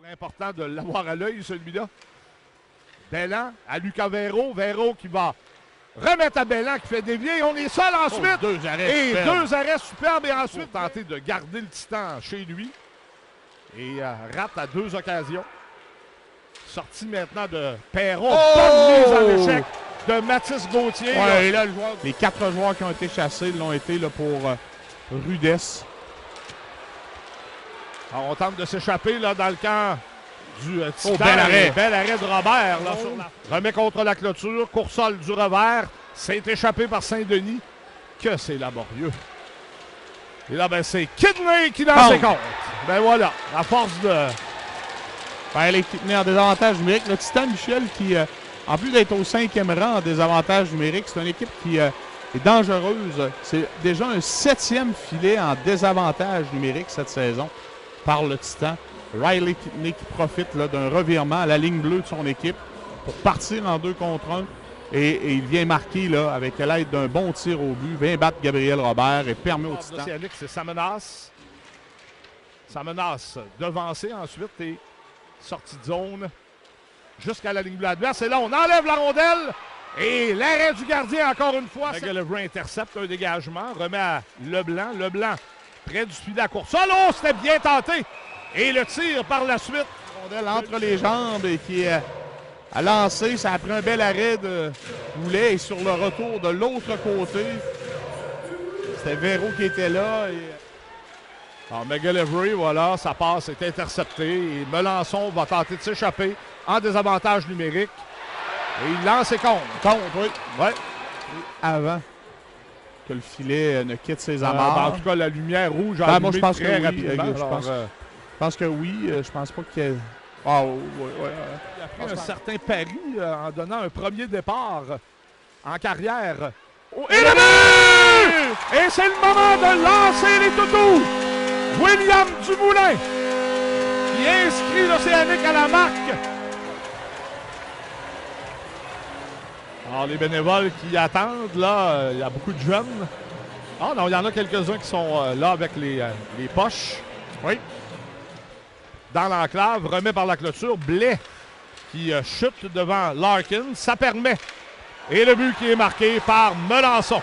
Toujours important de l'avoir à l'œil, celui-là. Belland à Lucas Véro. Véro qui va remettre à Belland qui fait dévier. On est seul ensuite. Deux arrêts Et superbes. deux arrêts superbes. Et ensuite, tenter de garder le Titan chez lui. Et rate à deux occasions. Sortie maintenant de Perron. Bonne mise en échec de Mathis Gauthier. Ouais, et là, les 4 joueurs qui ont été chassés l'ont été là, pour rudesse. Alors, on tente de s'échapper là, dans le camp du Titan. Bel arrêt. Bel arrêt de Robert. Là, sur la... Remet contre la clôture. Coursol du revers. C'est échappé par Saint-Denis. Que c'est laborieux. Et là, ben, c'est Kidney qui dans ses comptes. Ben voilà, à force de... Ben, l'équipe en désavantage numérique. Le Titan Michel qui, en plus d'être au 5e rang en désavantage numérique, c'est une équipe qui est dangereuse. C'est déjà un 7e filet en désavantage numérique cette saison par le Titan. Riley Kidney qui profite là, d'un revirement à la ligne bleue de son équipe pour partir en 2 contre 1. Et il vient marquer là, avec l'aide d'un bon tir au but, vient battre Gabriel Robert et permet au Titan. C'est Samenas. Samenas devancé ensuite et sortie de zone jusqu'à la ligne bleue adverse. Et là, on enlève la rondelle et l'arrêt du gardien encore une fois. McGillivray intercepte un dégagement, remet à Leblanc. Leblanc près du filet à course. Oh, c'était bien tenté. Et le tir par la suite. Rondelle entre les jambes et qui a lancé. Ça a pris un bel arrêt de Boulet. Et sur le retour de l'autre côté, c'était Véro qui était là. Alors, McGillivray, voilà, sa passe est interceptée. Et Melançon va tenter de s'échapper en désavantage numérique. Et il lance ses comptes. Oui. Ouais. Avant que le filet ne quitte ses amarres. En tout cas, la lumière rouge a moi, allumé je pense très que oui. rapidement. Je pense que oui. Je pense pas qu'il y ait... Ah, oui. Il a pris un certain pari en donnant un premier départ en carrière. Oh, et le but! Et c'est le moment de lancer les toutous! William Dumoulin qui inscrit l'Océanique à la marque. Alors, les bénévoles qui attendent, là, il y a beaucoup de jeunes. Ah non, il y en a quelques-uns qui sont là avec les poches. Oui. Dans l'enclave, remet par la clôture. Blais qui chute devant Larkin. Ça permet. Et le but qui est marqué par Melançon.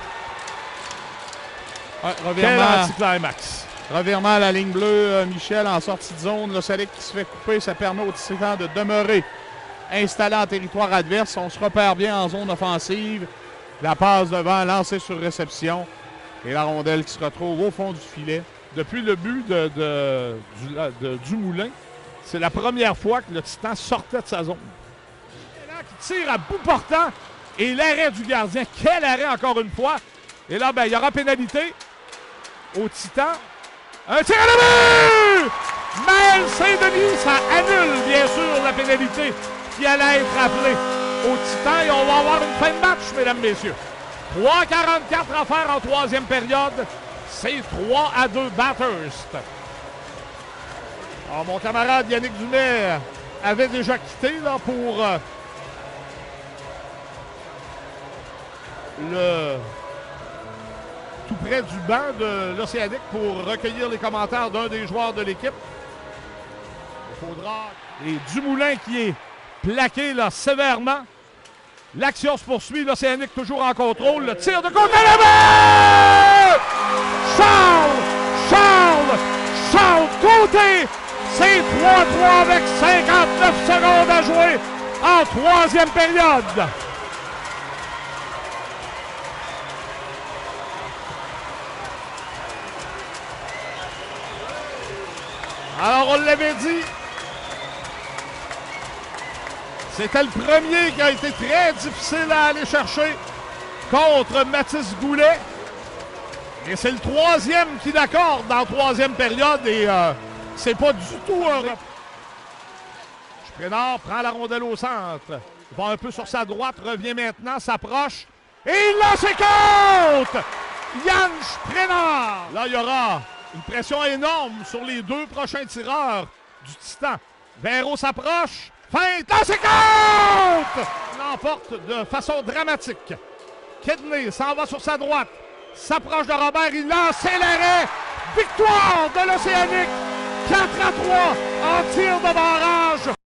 Ouais, Quel anticlimax. Revirement à la ligne bleue, Michel en sortie de zone. Le Salic qui se fait couper, ça permet au Titan de demeurer installé en territoire adverse. On se repère bien en zone offensive. La passe devant, lancée sur réception. Et la rondelle qui se retrouve au fond du filet. Depuis le but de Dumoulin, c'est la première fois que le Titan sortait de sa zone. Qui tire à bout portant. Et l'arrêt du gardien. Quel arrêt encore une fois. Et là, ben, il y aura pénalité au Titan. Un tir à la but! Maël Saint-Denis, ça annule bien sûr la pénalité qui allait être appelée au Titan. Et on va avoir une fin de match, mesdames, messieurs. 3,44 à faire en troisième période. C'est 3-2 Bathurst. Alors, mon camarade Yannick Dumais avait déjà quitté là, pour tout près du banc de l'Océanique pour recueillir les commentaires d'un des joueurs de l'équipe. Il faudra... Et Dumoulin qui est plaqué là, sévèrement. L'action se poursuit. L'Océanique toujours en contrôle. Le tir de côté à la main! Charles Côté! C'est 3-3 avec 59 secondes à jouer en troisième période. Alors, on l'avait dit, c'était le premier qui a été très difficile à aller chercher contre Mathis Goulet. Et c'est le troisième qui l'accorde dans la troisième période et c'est pas du tout un... Sprenard prend la rondelle au centre. Il va un peu sur sa droite, revient maintenant, s'approche. Et il lance ses comptes! Yann Sprenard! Là, il y aura une pression énorme sur les deux prochains tireurs du Titan. Véro s'approche. Feinte, dans ses comptes! L'emporte de façon dramatique. Kidney s'en va sur sa droite. S'approche de Robert, il lance l'arrêt. Victoire de l'Océanique. 4-3 en tir de barrage